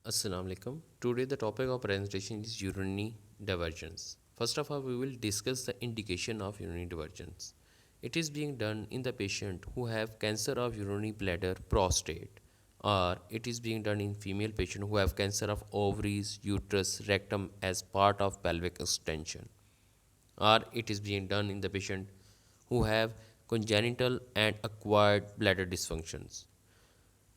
Assalamu alaikum. Today the topic of presentation is urinary diversions. First of all, we will discuss the indication of urinary diversions. It is being done in the patient who have cancer of urinary bladder, prostate, or it is being done in female patient who have cancer of ovaries, uterus, rectum as part of pelvic extension, or it is being done in the patient who have congenital and acquired bladder dysfunctions.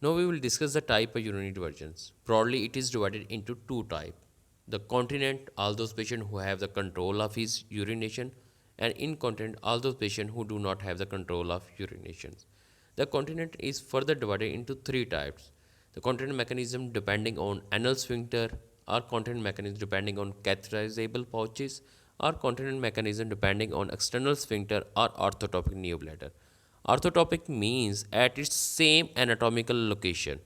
Now we will discuss the type of urinary divergence. Broadly, it is divided into two types. The continent, all those patients who have the control of his urination, and incontinent, all those patients who do not have the control of urinations. The continent is further divided into three types. The continent mechanism depending on anal sphincter, or continent mechanism depending on catheterizable pouches, or continent mechanism depending on external sphincter or orthotopic neobladder. Orthotopic means at its same anatomical location.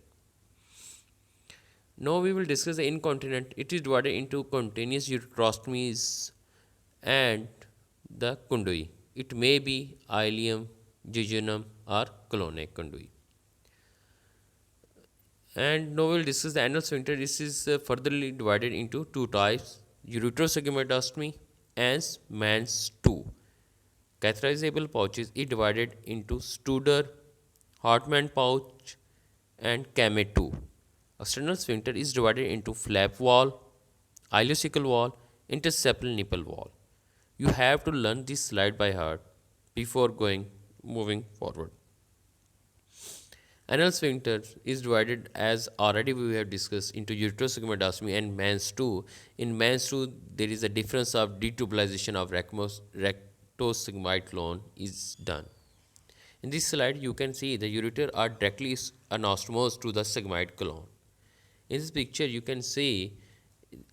Now we will discuss the incontinent. It is divided into continuous ureterostomies and the conduit. It may be ileum, jejunum, or colonic conduit. And now we will discuss the anal sphincter. This is furtherly divided into two types: ureterosigmoidostomy and man's 2. Catheterizable pouches is divided into Studer, Hartmann pouch, and Kame2. External sphincter is divided into flap wall, ileocecal wall, interseptal nipple wall. You have to learn this slide by heart before moving forward. Anal sphincter is divided, as already we have discussed, into ureterosigmoidostomy and man's 2. In man's 2, there is a difference of detubulization of rectosigmoid colon is done. In this slide, you can see the ureter are directly anastomosed to the sigmoid colon. In this picture, you can see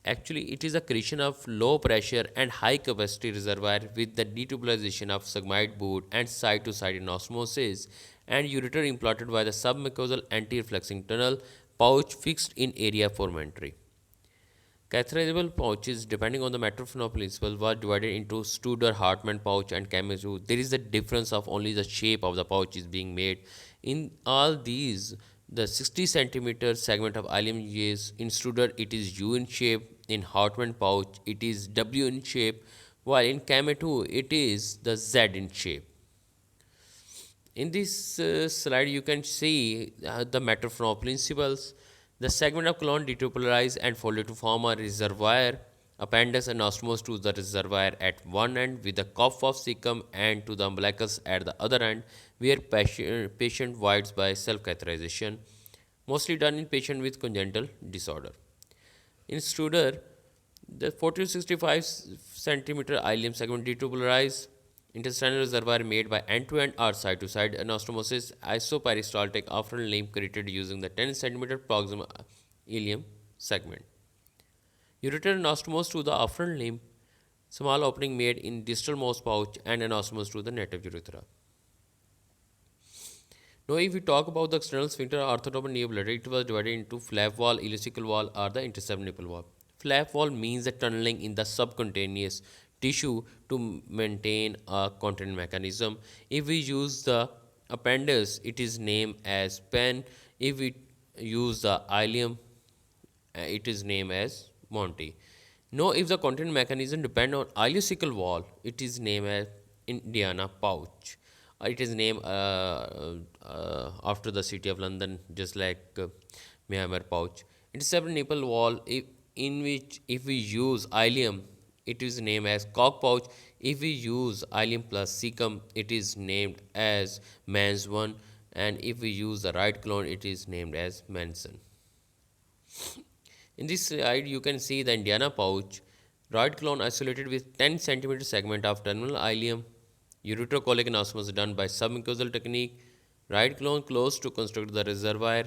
actually it is a creation of low pressure and high capacity reservoir with the detubulization of sigmoid boot and side to side anastomosis, and ureter implanted by the submucosal anterior flexing tunnel pouch fixed in area formentary. Catheterizable pouches, depending on the matter flow principle, were divided into Studer, Hartmann pouch, and Kamezu. There is a difference of only the shape of the pouch is being made. In all these, the 60 centimeter segment of ileum is in Studer, it is U in shape. In Hartmann pouch, it is W in shape, while in Kame2, it is the Z in shape. In this slide, you can see the matter flow principles. The segment of colon detubularized and folded to form a reservoir appendix anastomosed to the reservoir at one end with the cuff of cecum and to the umbilicus at the other end, where patient voids by self-catheterization, mostly done in patient with congenital disorder. In Studer, the 40 to 65 centimeter ileum segment detubularized intestinal reservoir made by end-to-end or side-to-side anastomosis isoperistaltic afferent limb created using the 10 centimeter proximal ileum segment. Ureter anastomosed to the afferent limb, small opening made in distalmost pouch and anastomosed to the native urethra. Now, if we talk about the external sphincter orthotopic neobladder, it was divided into flap wall, ileocecal wall, or the interseptal nipple wall. Flap wall means the tunneling in the subcutaneous tissue to maintain a continent mechanism. If we use the appendix, it is named as pen. If we use the ileum, it is named as Monty. Now, if the continent mechanism depend on ileocecal wall, it is named as Indiana pouch. It is named after the city of London, just like Myanmar pouch. It is separate nipple wall, in which if we use ileum, it is named as cock pouch. If we use ileum plus cecum, it is named as Mans 1, and if we use the right colon, it is named as Manson. In this slide, you can see the Indiana pouch, right colon isolated with 10 centimeter segment of terminal ileum, ureterocolic anastomosis done by submucosal technique, right colon closed to construct the reservoir,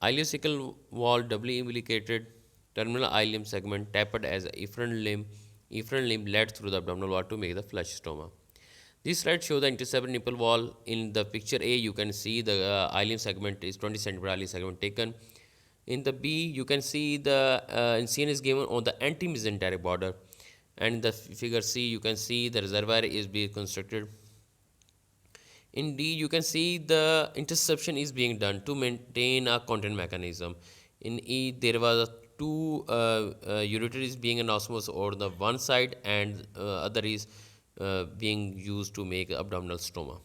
ileocecal wall doubly imbricated, terminal ileum segment tapered as efferent limb led through the abdominal wall to make the flush stoma. This slide shows the interseptal nipple wall. In the picture A, you can see the ileum segment is 20 centimeter ileum segment taken. In the B, you can see the incision is given on the anti-mesenteric border. And in the figure C, you can see the reservoir is being constructed. In D, you can see the interception is being done to maintain a content mechanism. In E there was a two ureteries being anastomosis over the one side, and other is being used to make abdominal stoma.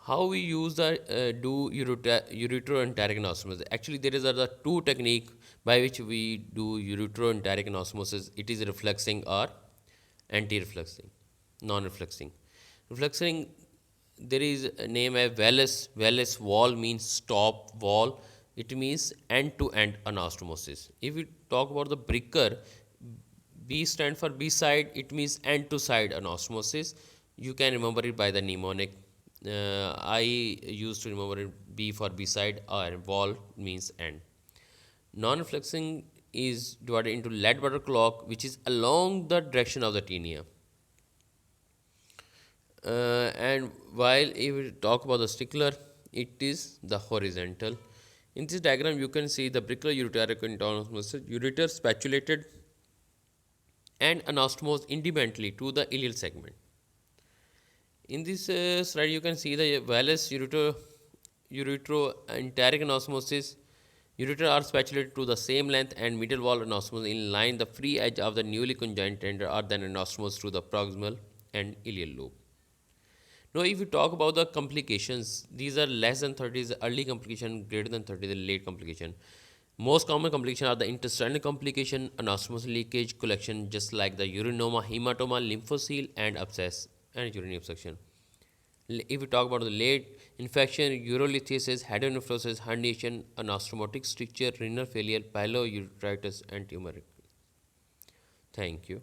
How we use the do ureteroenteric anastomosis? Actually, there is the two technique by which we do ureteroenteric anastomosis. It is reflexing or anti-reflexing, non-reflexing. Reflexing, there is a name as Wallace. Wallace wall means stop wall. It means end-to-end anastomosis. If we talk about the Bricker, B stand for B side. It means end to side anastomosis. You can remember it by the mnemonic. I used to remember it B for B side, or wall means end. Non-reflexing is divided into lead butter clock, which is along the direction of the tinea. And while if we talk about the stickler, it is the horizontal. In this diagram, you can see the Bricker ureteric anastomosis, ureter spatulated and anastomosed independently to the ileal segment. In this slide, you can see the Wallace ureteroenteric anastomosis. Ureter are spatulated to the same length and middle wall anastomosis in line. The free edge of the newly conjoined tender are then anastomosed through the proximal and ileal lobe. Now, if you talk about the complications, these are less than 30 is early complication, greater than 30 is late complication. Most common complications are the intestinal complication, anastomosis leakage, collection, just like the urinoma, hematoma, lymphocele, and abscess and urinary obstruction. If we talk about the late infection, urolithiasis, hydronephrosis, herniation, anastomotic stricture, renal failure, pyelourethritis, and tumor. Thank you.